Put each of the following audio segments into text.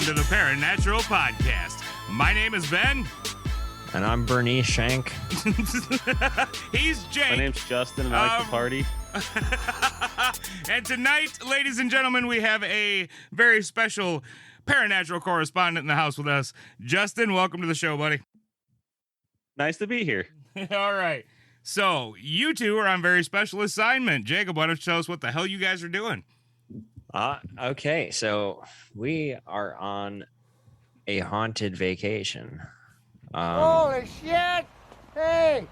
to the Paranatural Podcast. My name is Ben. And I'm Bernice Shank. He's Jake. My name's Justin, and I like to party. And tonight, ladies and gentlemen, we have a very special Paranatural correspondent in the house with us. Justin, welcome to the show, buddy. Nice to be here. All right. So, you two are on very special assignment. Jacob, why don't you tell us what the hell you guys are doing? Okay, so we are on a haunted vacation. Holy shit! Hey!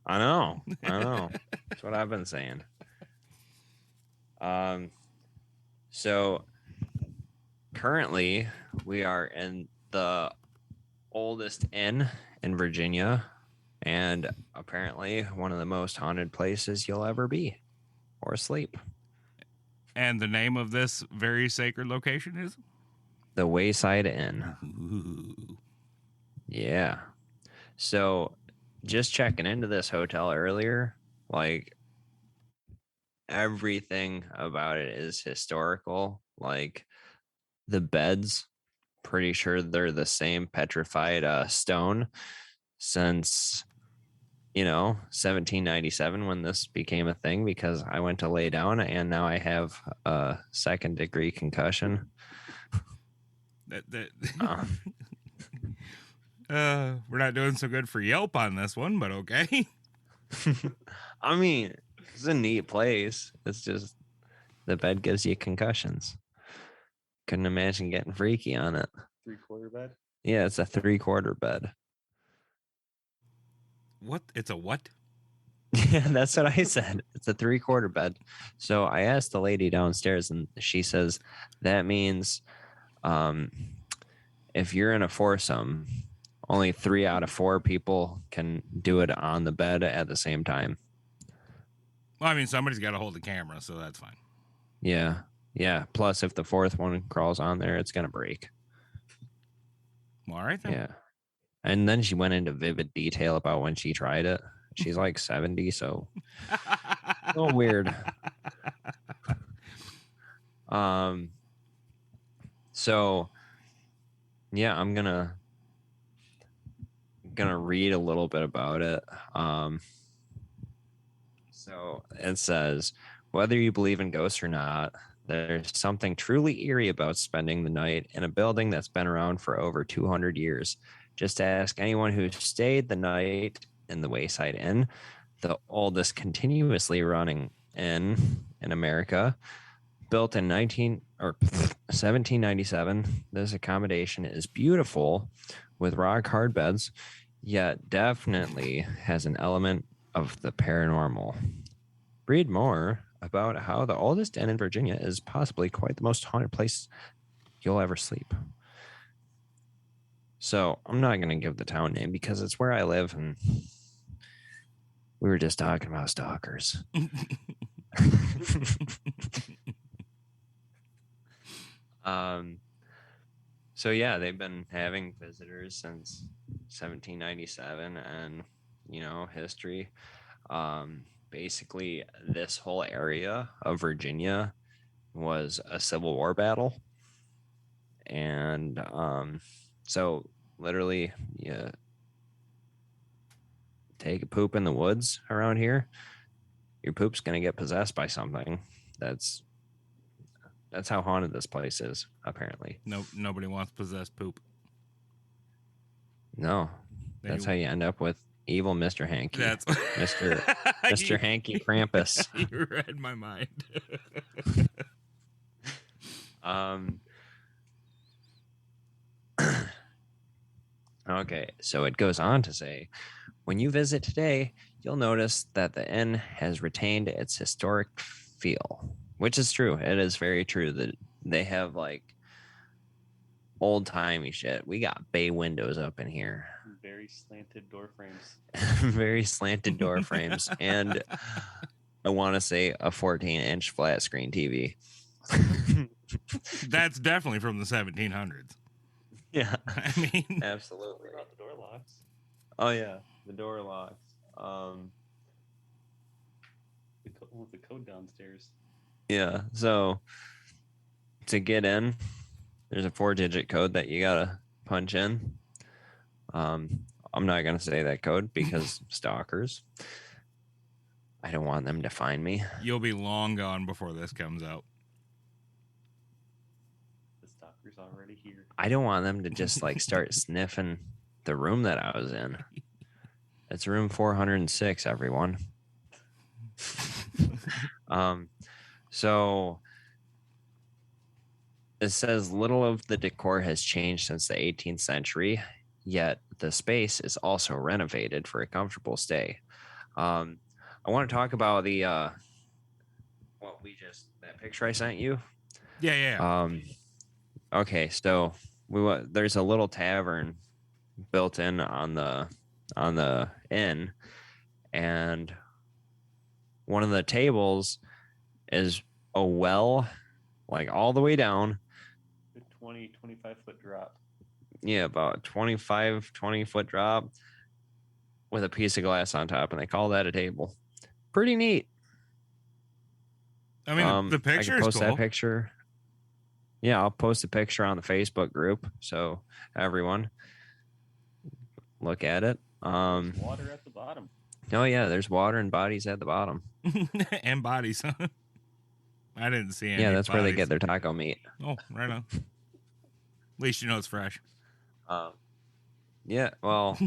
I know. That's what I've been saying. So currently we are in the oldest inn in Virginia, and apparently one of the most haunted places you'll ever be or sleep. And the name of this very sacred location is? The Wayside Inn. Ooh. Yeah. So just checking into this hotel earlier, like everything about it is historical. Like the beds, pretty sure they're the same petrified stone since 1797 when this became a thing, because I went to lay down and now I have a second-degree concussion. We're not doing so good for Yelp on this one, but okay. I mean, it's a neat place. It's just the bed gives you concussions. Couldn't imagine getting freaky on it. 3/4 bed? Yeah, it's a 3/4 bed. What? It's a what? Yeah, that's what I said. It's a 3/4 bed. So I asked the lady downstairs, and she says that means if you're in a foursome, only 3 out of 4 people can do it on the bed at the same time. Well, I mean, somebody's got to hold the camera, so that's fine. Yeah. Plus, if the fourth one crawls on there, it's going to break. Well, all right then. Yeah. And then she went into vivid detail about when she tried it. She's like 70, so a little weird. So yeah, I'm gonna read a little bit about it. So it says, whether you believe in ghosts or not, there's something truly eerie about spending the night in a building that's been around for over 200 years. Just ask anyone who stayed the night in the Wayside Inn, the oldest continuously running inn in America. Built in 1797, this accommodation is beautiful with rock hard beds, yet definitely has an element of the paranormal. Read more about how the oldest inn in Virginia is possibly quite the most haunted place you'll ever sleep. So I'm not going to give the town name because it's where I live, and we were just talking about stalkers. So yeah, they've been having visitors since 1797, and history. Basically, this whole area of Virginia was a Civil War battle, and so literally, you take a poop in the woods around here, your poop's gonna get possessed by something. That's how haunted this place is, apparently. No, nobody wants possessed poop. No, that's how you end up with evil Mr. Hanky. That's Mr. Hanky Krampus. You read my mind. Okay, so it goes on to say, when you visit today, you'll notice that the inn has retained its historic feel, which is true. It is very true that they have like old-timey shit. We got bay windows up in here. Very slanted door frames. Very slanted door frames. And I want to say a 14-inch flat screen TV. That's definitely from the 1700s. Yeah. I mean, absolutely. What about the door locks? Oh, yeah. The door locks. The code downstairs. Yeah. So to get in, There's a 4-digit code that you gotta punch in. I'm not gonna say that code because stalkers. I don't want them to find me. You'll be long gone before this comes out. The stalker's already here. I don't want them to just like start sniffing the room that I was in. It's room 406, everyone. So it says little of the decor has changed since the 18th century, yet the space is also renovated for a comfortable stay. I want to talk about the that picture I sent you. Yeah. Okay, so there's a little tavern built in on the inn, and one of the tables is a well, like all the way down. A 25 foot drop. Yeah, about 20 foot drop with a piece of glass on top, and they call that a table. Pretty neat. I mean, the I picture can is post cool. that picture. Yeah, I'll post a picture on the Facebook group so everyone look at it. There's water at the bottom. Oh yeah, there's water and bodies at the bottom. And bodies. I didn't see any. Yeah, that's where they bodies. get their taco meat. Oh, right on. At least you know it's fresh. Yeah, well,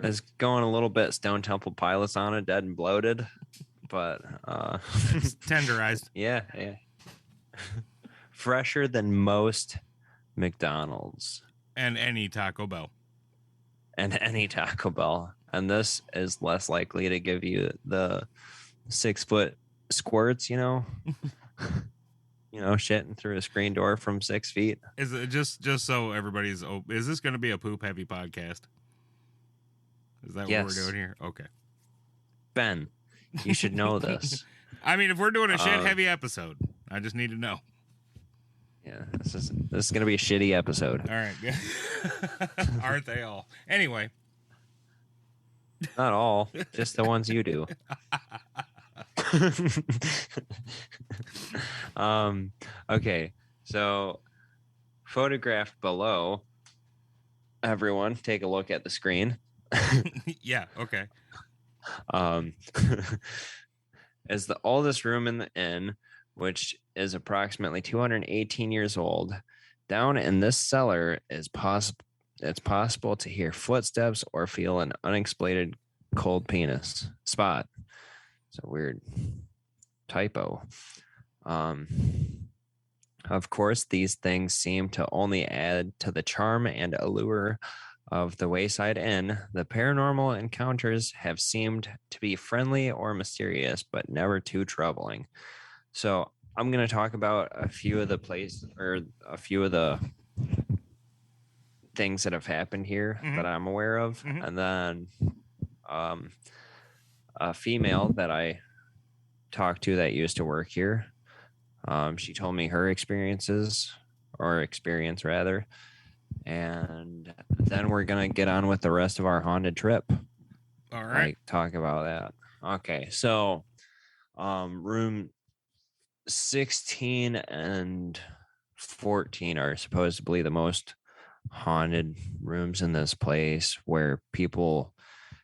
it's going a little bit Stone Temple Pilots on it, dead and bloated, but It's tenderized. yeah. Fresher than most McDonald's And any Taco Bell. and any Taco Bell. And this is less likely to give you the 6 foot squirts, shitting through a screen door from 6 feet. Is it just so everybody's? Is this going to be a poop heavy podcast? Is that Yes. what we're doing here? Okay. Ben, you should know this. I mean, if we're doing a shit heavy episode, I just need to know. Yeah, this is gonna be a shitty episode. All right. Aren't they all? Anyway. Not all, just the ones you do. Okay, so photograph below. Everyone, take a look at the screen. Yeah. Okay. Is the oldest room in the inn, which is approximately 218 years old. Down in this cellar is possible. It's possible to hear footsteps or feel an unexplained cold penis spot. It's a weird typo. Of course, these things seem to only add to the charm and allure of the Wayside Inn. The paranormal encounters have seemed to be friendly or mysterious, but never too troubling. So I'm going to talk about a few of the things that have happened here that I'm aware of. And then a female that I talked to that used to work here, she told me her experience rather. And then we're going to get on with the rest of our haunted trip. All right. Like, talk about that. Okay, so room 16 and 14 are supposedly the most haunted rooms in this place, where people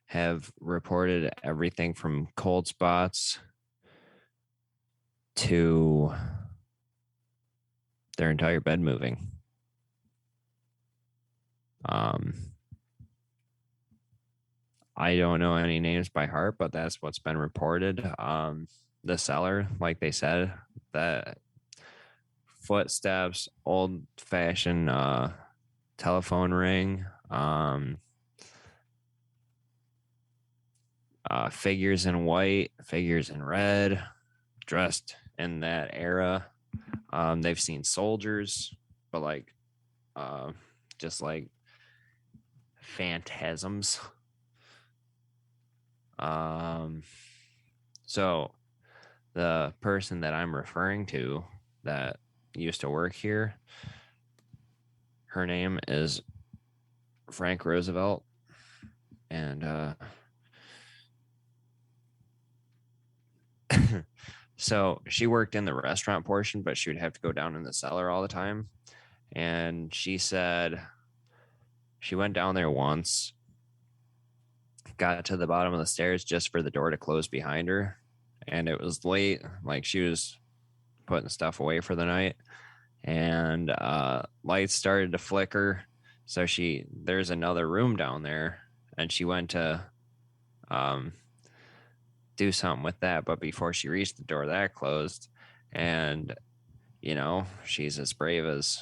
have reported everything from cold spots to their entire bed moving. I don't know any names by heart, but that's what's been reported. The cellar, like they said, that footsteps, old-fashioned telephone ring, figures in white, figures in red, dressed in that era. They've seen soldiers, but just like phantasms. So the person that I'm referring to that used to work here, her name is Frank Roosevelt, and So she worked in the restaurant portion, but she would have to go down in the cellar all the time. And she said she went down there once, got to the bottom of the stairs just for the door to close behind her. And it was late. Like she was putting stuff away for the night. And lights started to flicker. So there's another room down there. And she went to do something with that. But before she reached the door, that closed. And, she's as brave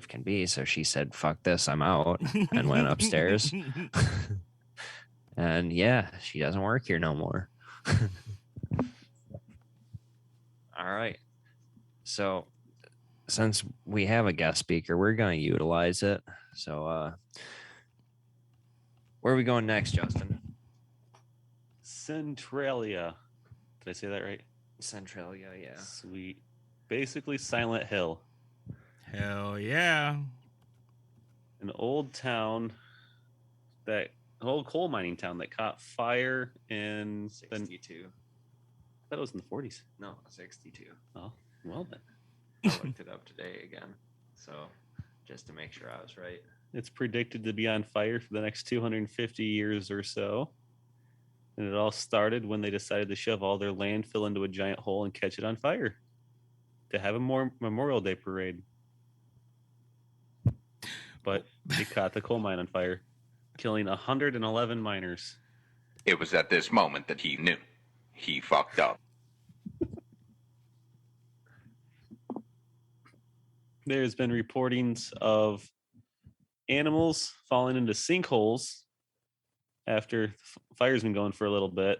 can be. So she said, fuck this, I'm out, and went upstairs. And yeah, she doesn't work here no more. All right. So since we have a guest speaker, we're going to utilize it. So where are we going next, Justin? Centralia. Did I say that right? Centralia, yeah. Sweet. Basically Silent Hill. Hell yeah. An old town an old coal mining town that caught fire in 62. I thought it was in the 40s. No, 62. Oh, well then. I looked it up today again. So just to make sure I was right. It's predicted to be on fire for the next 250 years or so. And it all started when they decided to shove all their landfill into a giant hole and catch it on fire to have a Memorial Day parade. But they caught the coal mine on fire, killing 111 miners. It was at this moment that he knew. He fucked up. There's been reportings of animals falling into sinkholes after fire's been going for a little bit.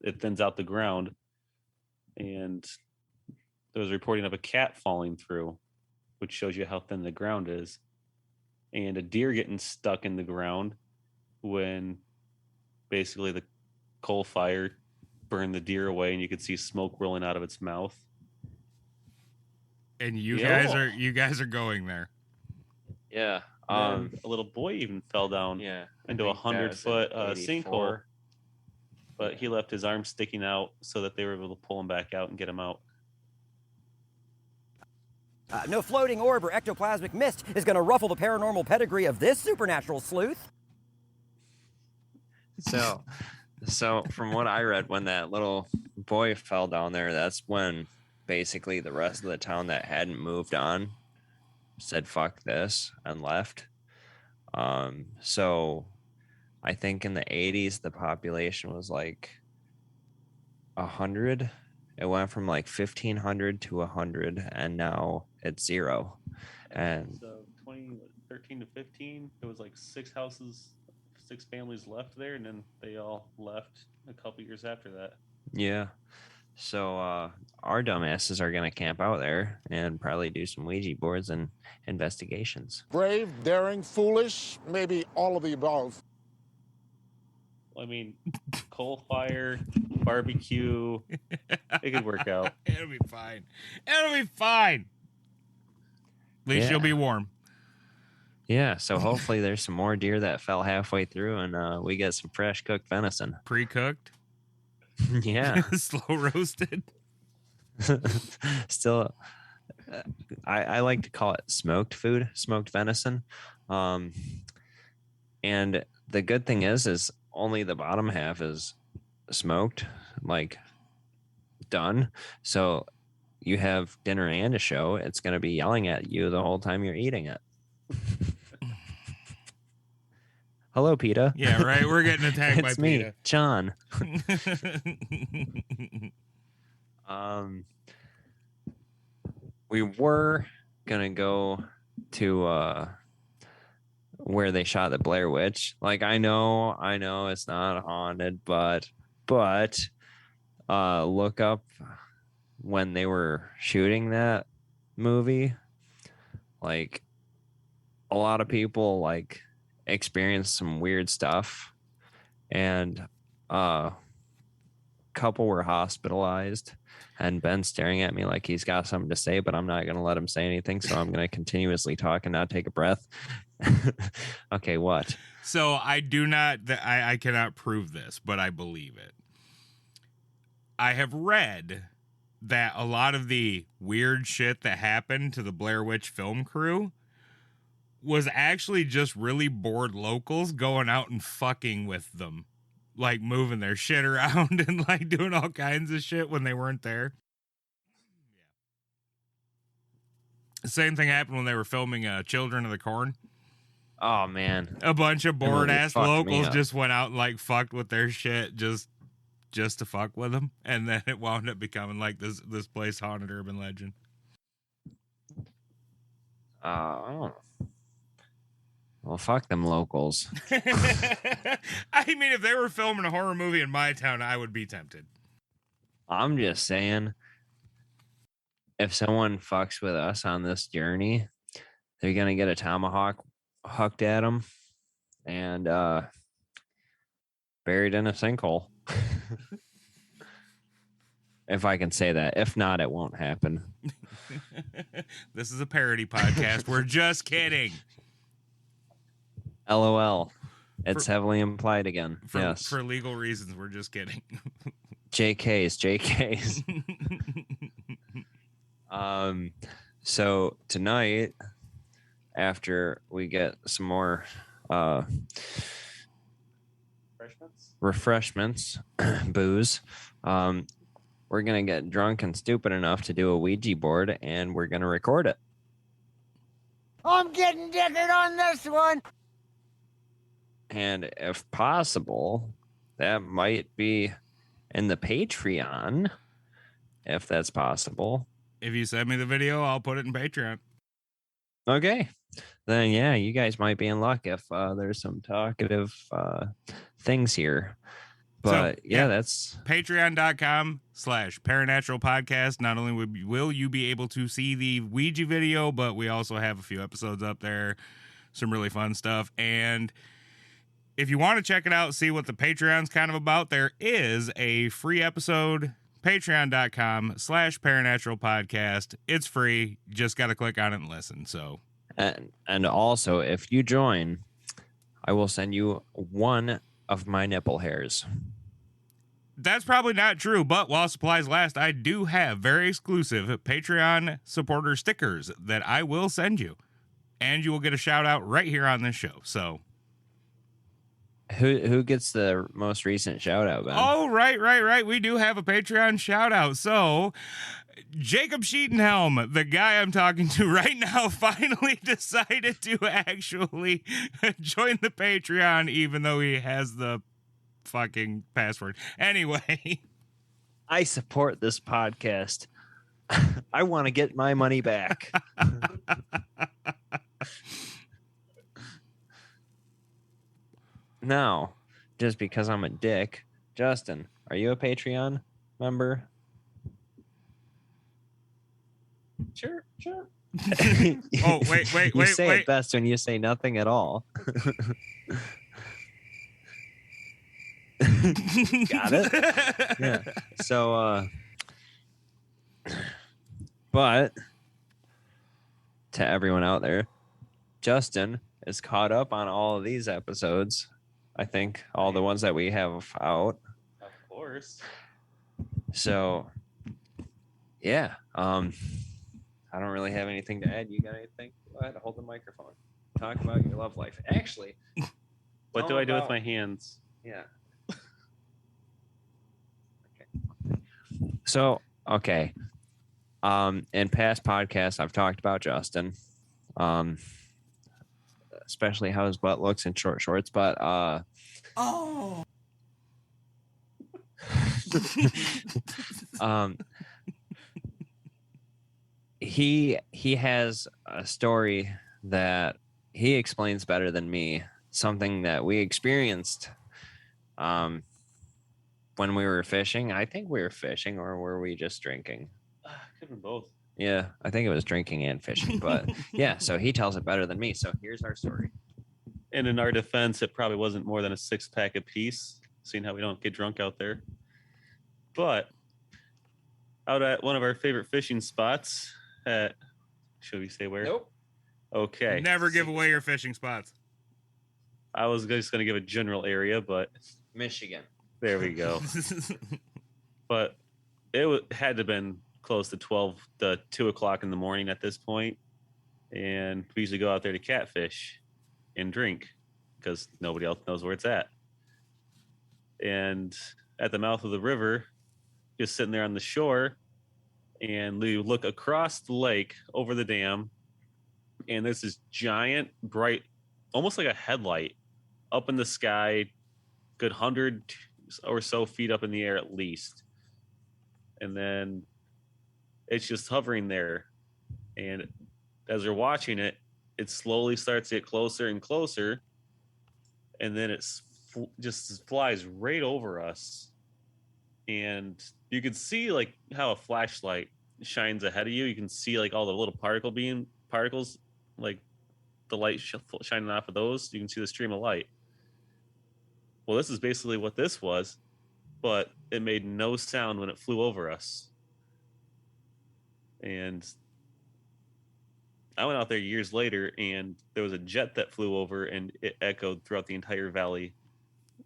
It thins out the ground. And there was reporting of a cat falling through, which shows you how thin the ground is. And a deer getting stuck in the ground when basically the coal fire burned the deer away and you could see smoke rolling out of its mouth. And you guys are going there. Yeah. A little boy even fell down into a 100-foot sinkhole, but he left his arm sticking out so that they were able to pull him back out and get him out. No floating orb or ectoplasmic mist is going to ruffle the paranormal pedigree of this supernatural sleuth. So from what I read, when that little boy fell down there, that's when basically the rest of the town that hadn't moved on said fuck this and left. So I think in the 80s the population was like 100. It went from like 1,500 to 100, and now it's 0. And so 2013 to 15, there was like 6 families left there, and then they all left a couple years after that. yeah. So our dumbasses are going to camp out there and probably do some Ouija boards and investigations. Brave, daring, foolish, maybe all of the above. I mean, coal fire, barbecue, it could work out. It'll be fine. It'll be fine. At least you'll be warm. Yeah, so hopefully there's some more deer that fell halfway through, and we get some fresh cooked venison. Pre-cooked. Yeah. Slow roasted. Still, I like to call it smoked food, smoked venison. And the good thing is only the bottom half is smoked, like done. So you have dinner and a show. It's going to be yelling at you the whole time you're eating it. Hello, PETA. Yeah, right. We're getting attacked by It's me, PETA. John. We were gonna go to where they shot the Blair Witch. Like, I know it's not haunted, but look up when they were shooting that movie. Like, a lot of people like experienced some weird stuff, and couple were hospitalized, and Ben's staring at me like he's got something to say, but I'm not going to let him say anything, so I'm going to continuously talk and not take a breath. Okay, what? So I cannot prove this, but I believe it. I have read that a lot of the weird shit that happened to the Blair Witch film crew was actually just really bored locals going out and fucking with them. Like moving their shit around and like doing all kinds of shit when they weren't there. Yeah. Same thing happened when they were filming Children of the Corn. Oh man, A bunch of bored ass fucked me locals up. just went out and like fucked with their shit just to fuck with them, and then it wound up becoming like this place haunted urban legend. I don't know. Well, fuck them locals. I mean, if they were filming a horror movie in my town, I would be tempted. I'm just saying, if someone fucks with us on this journey, they're gonna get a tomahawk hucked at them and buried in a sinkhole. If I can say that. If not, it won't happen. This is a parody podcast. We're just kidding. LOL. It's heavily implied again. Yes. For legal reasons, we're just kidding. JKs. So tonight, after we get some more refreshments, booze, we're gonna get drunk and stupid enough to do a Ouija board, and we're gonna record it. I'm getting dithered on this one. And if possible, that might be in the Patreon, if that's possible. If you send me the video, I'll put it in Patreon. Okay. Then, yeah, you guys might be in luck if there's some talkative things here. But, So, yeah, that's... Patreon.com/Paranatural Podcast. Not only will you be able to see the Ouija video, but we also have a few episodes up there. Some really fun stuff. And if you want to check it out, see what the Patreon's kind of about, there is a free episode, patreon.com/Paranatural Podcast. It's free. Just got to click on it and listen. So, and also, if you join, I will send you one of my nipple hairs. that's probably not true, but while supplies last, I do have very exclusive Patreon supporter stickers that I will send you. And you will get a shout out right here on this show. So, Who gets the most recent shout out, Ben? oh, right. We do have a Patreon shout out. So, Jacob Sheetenhelm, the guy I'm talking to right now, finally decided to actually join the Patreon, even though he has the fucking password. Anyway, I support this podcast. I want to get my money back. Now, just because I'm a dick, Justin, are you a Patreon member? Sure. oh, wait. You say it best when you say nothing at all. Got it? Yeah. So, but to everyone out there, Justin is caught up on all of these episodes. I think all the ones that we have out. Of course. So, yeah. I don't really have anything to add. You got anything? Go ahead, hold the microphone. Talk about your love life. Actually, What do I do with my hands? yeah. Okay. So, okay. In past podcasts, I've talked about Justin, especially how his butt looks in short shorts. But he has a story that he explains better than me. Something that we experienced when we were fishing. I think we were fishing, or were we just drinking? Could have been both. Yeah, I think it was drinking and fishing, but yeah, so he tells it better than me. So here's our story. And in our defense, it probably wasn't more than a 6-pack apiece, seeing how we don't get drunk out there. But out at one of our favorite fishing spots at, should we say where? Nope. Okay. Never give away your fishing spots. I was just going to give a general area, but Michigan. there we go. But had to have been close to 2 o'clock in the morning at this point, and we usually go out there to catfish and drink because nobody else knows where it's at. And at the mouth of the river, just sitting there on the shore, and we look across the lake over the dam, and there's this giant, bright, almost like a headlight, up in the sky, good 100 or so feet up in the air at least. And then it's just hovering there. And as we're watching it, it slowly starts to get closer and closer. And then it just flies right over us. And you can see like how a flashlight shines ahead of you. You can see like all the little particles, like the light shining off of those. You can see the stream of light. Well, this is basically what this was, but it made no sound when it flew over us. And I went out there years later, and there was a jet that flew over, and it echoed throughout the entire valley.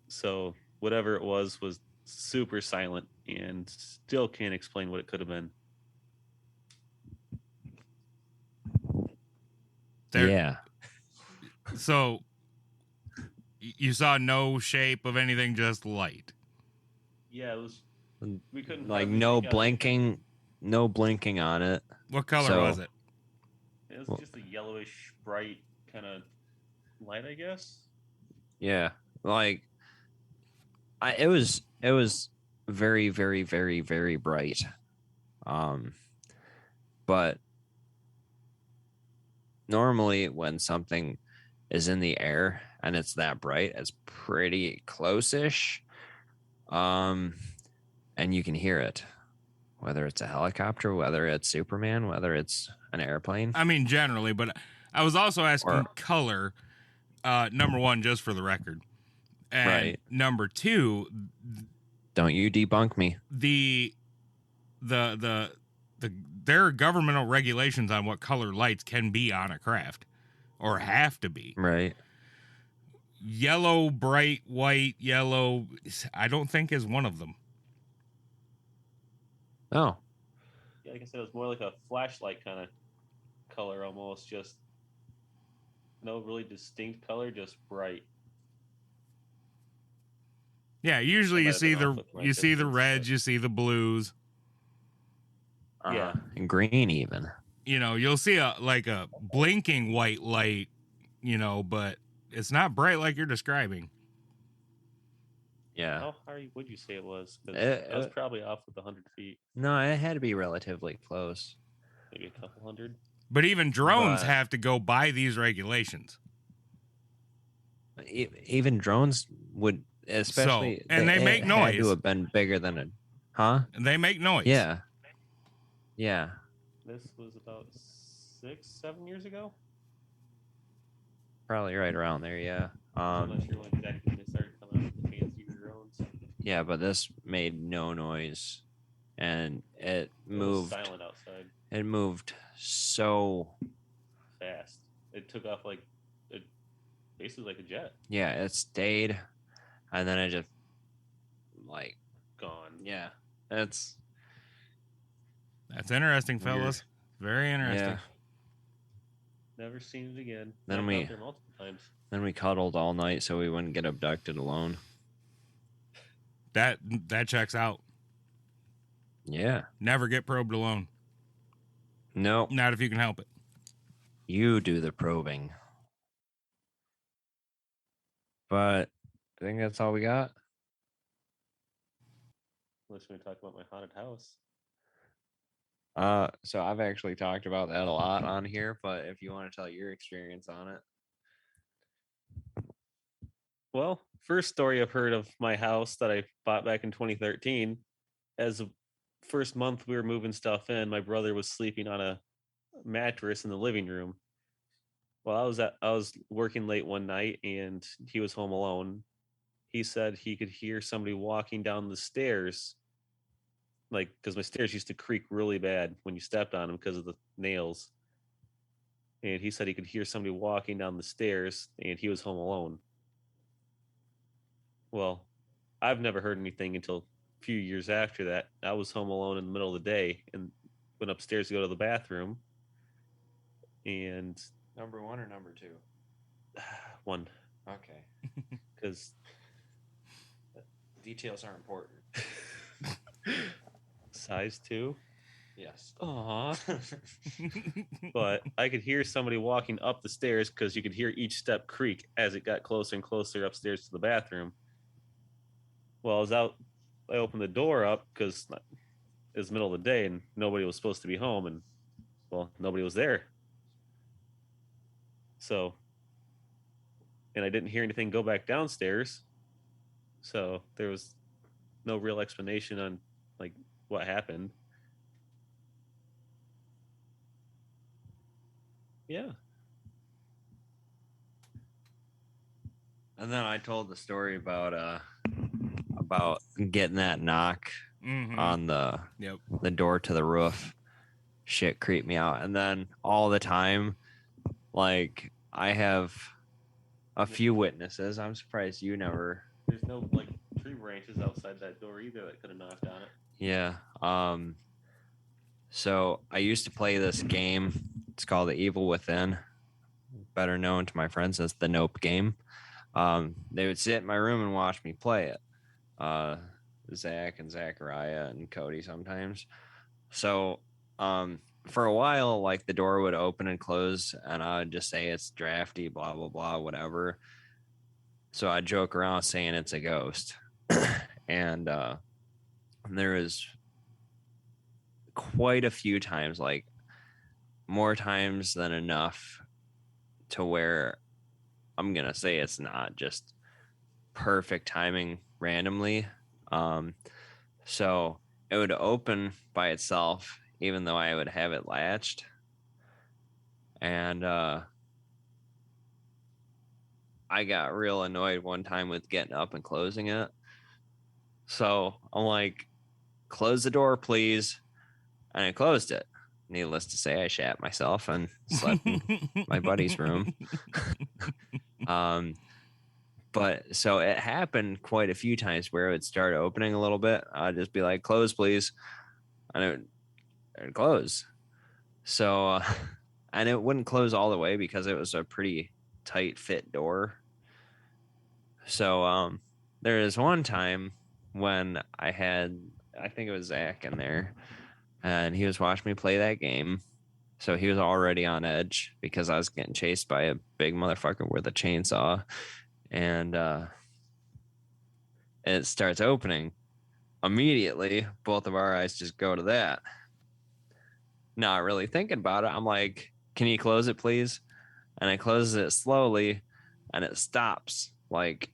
So whatever it was super silent, and still can't explain what it could have been. Yeah. So you saw no shape of anything, just light. Yeah, it was. We couldn't Like hardly no make out blinking, no blinking on it. What color So- was it? It was just a yellowish, bright kind of light, I guess. Yeah, like it was very, very, very, very bright. But normally when something is in the air and it's that bright, it's pretty close-ish. And you can hear it, whether it's a helicopter, whether it's Superman, whether it's an airplane. I mean, generally, but I was also asking Or- color. Number one, just for the record, and Right. number two, Don't you debunk me. there are governmental regulations on what color lights can be on a craft, or have to be. Right. Yellow, bright white, yellow, I don't think is one of them. Oh, Yeah, like I said, it was more like a flashlight kind of color almost. Just no really distinct color, just bright. Yeah, usually I you might have see been the off with my you see the distance, reds, but- you see the blues. Yeah. and green even. You know, you'll see a blinking white light, but it's not bright like you're describing. Yeah. How high would you say it was? 'Cause I was Uh, probably off with 100 feet, No, it had to be relatively close. maybe a couple hundred. But even drones But- have to go by these regulations. Even drones would, especially, and they make it noise. Had to have been bigger than a, huh? And they make noise. Yeah. Yeah. This was about 6-7 years ago. Probably right around there. Yeah. I'm not sure when exactly they started coming out with the fancier drones. Yeah, but this made no noise, and it It was moved. silent outside, It moved so. fast. It took off basically like a jet. Yeah, it stayed, and then it just like Gone. yeah. That's That's interesting, Weird. fellas. Very interesting. yeah. Never seen it again. Then I've we- been out there multiple times. Then we cuddled all night so we wouldn't get abducted alone. That checks out. Yeah. Never get probed alone. Nope. Not if you can help it. You do the probing. But I think that's all we got. Unless we talk about my haunted house. So I've actually talked about that a lot on here, but if you want to tell your experience on it. Well, first story I've heard of my house that I bought back in 2013. As the first month we were moving stuff in, my brother was sleeping on a mattress in the living room. Well, I was working late one night and he was home alone. He said he could hear somebody walking down the stairs, like because my stairs used to creak really bad when you stepped on them because of the nails. And he said he could hear somebody walking down the stairs and he was home alone. Well, I've never heard anything until few years after that, I was home alone in the middle of the day and went upstairs to go to the bathroom. And Number 1 or number 2? one, Okay. because Details are important. size 2. Yes. Aw. But I could hear somebody walking up the stairs because you could hear each step creak as it got closer and closer upstairs to the bathroom. Well, I was out. I opened the door up because it was the middle of the day and nobody was supposed to be home, and well, nobody was there. So, and I didn't hear anything go back downstairs. So there was no real explanation on like what happened. Yeah. And then I told the story about getting that knock on the door to the roof. Shit creeped me out. And then all the time, like, I have a few witnesses. I'm surprised you never. There's no like tree branches outside that door either that could have knocked on it. Yeah. So I used to play this game. It's called The Evil Within, better known to my friends as the Nope game. They would sit in my room and watch me play it. Zach and Zachariah and Cody sometimes. So for a while, like, the door would open and close, and I would just say it's drafty, blah blah blah, whatever. So I'd joke around saying it's a ghost. And there was quite a few times, like more times than enough, to where I'm gonna say it's not just perfect timing randomly. So it would open by itself, even though I would have it latched. And I got real annoyed one time with getting up and closing it. So I'm like, close the door, please. And I closed it. Needless to say, I shat myself and slept in my buddy's room. But so it happened quite a few times where it would start opening a little bit. I'd just be like, close, please. And it would close. So, and it wouldn't close all the way because it was a pretty tight fit door. So, there was one time when I think it was Zach in there, and he was watching me play that game. So he was already on edge because I was getting chased by a big motherfucker with a chainsaw. And it starts opening. Immediately, both of our eyes just go to that. Not really thinking about it. I'm like, can you close it, please? And I closes it slowly, and it stops, like,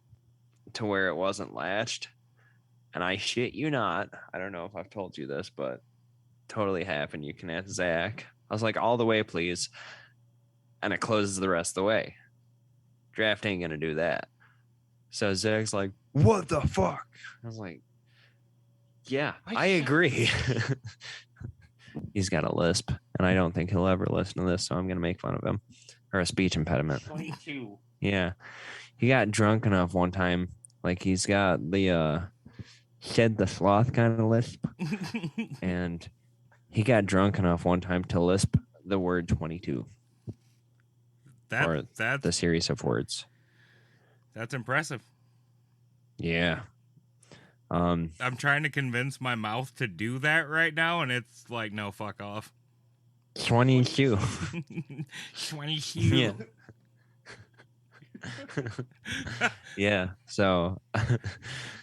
to where it wasn't latched. And I shit you not, I don't know if I've told you this, but totally happened. You can ask Zach. I was like, all the way, please. And it closes the rest of the way. Draft ain't gonna do that. So Zach's like, what the fuck? I was like, yeah, I agree. He's got a lisp, and I don't think he'll ever listen to this, so I'm gonna make fun of him. Or a speech impediment. 22. Yeah. He got drunk enough one time, like, he's got the shed the sloth kind of lisp. And he got drunk enough one time to lisp the word 22. That's the series of words. That's impressive. Yeah. I'm trying to convince my mouth to do that right now, and it's like, no, fuck off. 22. 22. Yeah. Yeah. So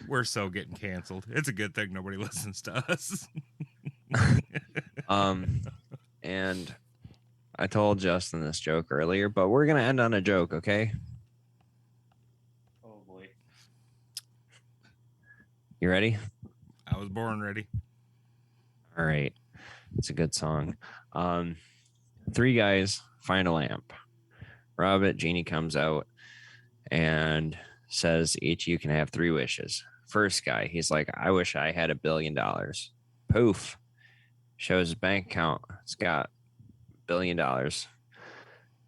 we're so getting canceled. It's a good thing nobody listens to us. And I told Justin this joke earlier, but we're gonna end on a joke, okay? Oh boy. You ready? I was born ready. All right. It's a good song. 3 guys find a lamp. Rob it. Genie comes out and says, each you can have 3 wishes. First guy, he's like, I wish I had $1 billion. Poof. Shows his bank account. It's got $1 billion.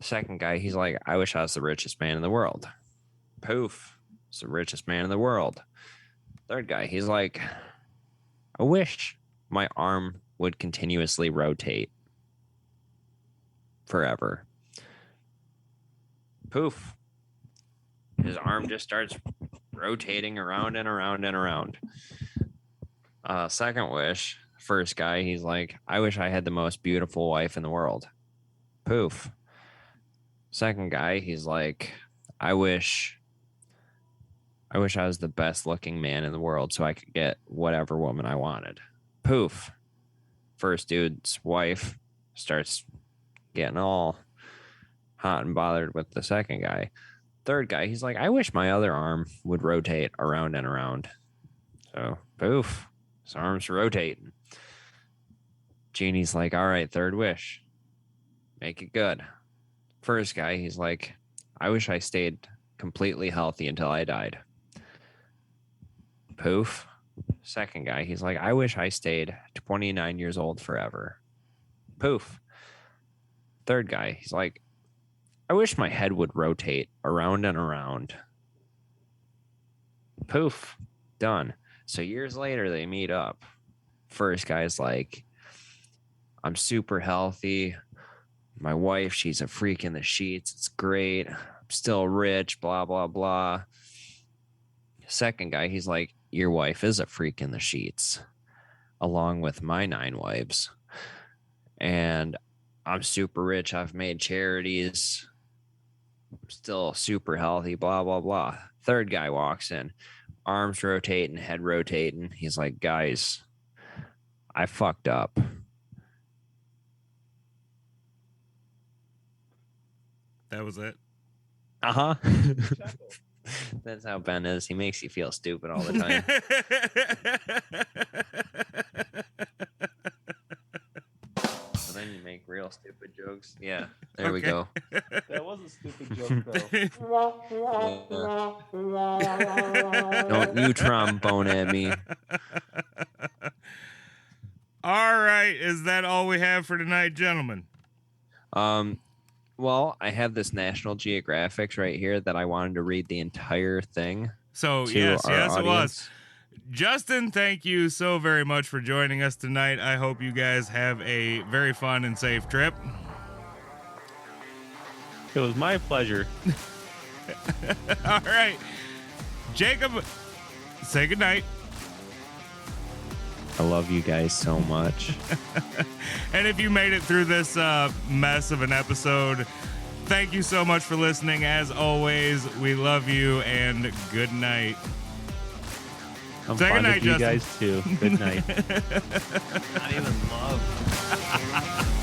Second guy, he's like, I wish I was the richest man in the world. Poof. It's the richest man in the world. Third guy, he's like, I wish my arm would continuously rotate forever. Poof. His arm just starts rotating around and around and around. Second wish, first guy, he's like, I wish I had the most beautiful wife in the world. Poof. Second guy, he's like, I wish I was the best looking man in the world so I could get whatever woman I wanted. Poof. First dude's wife starts getting all hot and bothered with the second guy. Third guy, he's like, I wish my other arm would rotate around and around. So, poof. His arm's rotating. Genie's like, all right, third wish. Make it good. First guy, he's like, I wish I stayed completely healthy until I died. Poof. Second guy, he's like, I wish I stayed 29 years old forever. Poof. Third guy, he's like, I wish my head would rotate around and around. Poof. Done. So years later, they meet up. First guy's like, I'm super healthy. My wife, she's a freak in the sheets. It's great. I'm still rich, blah, blah, blah. Second guy, he's like, your wife is a freak in the sheets, along with my 9 wives. And I'm super rich. I've made charities. I'm still super healthy, blah, blah, blah. Third guy walks in, arms rotating, head rotating. He's like, guys, I fucked up. That was it. Uh-huh. That's how Ben is. He makes you feel stupid all the time. So then you make real stupid jokes. Yeah, there we go. That was a stupid joke, though. Don't you trombone at me. All right. Is that all we have for tonight, gentlemen? Well, I have this National Geographic right here that I wanted to read the entire thing. So, to yes, our it was. audience. Justin, thank you so very much for joining us tonight. I hope you guys have a very fun and safe trip. It was my pleasure. All right. Jacob, say goodnight. I love you guys so much. And if you made it through this mess of an episode, thank you so much for listening. As always, we love you and good night. I'm Say fond goodnight, of you Justin. guys too. Good night. Not even love.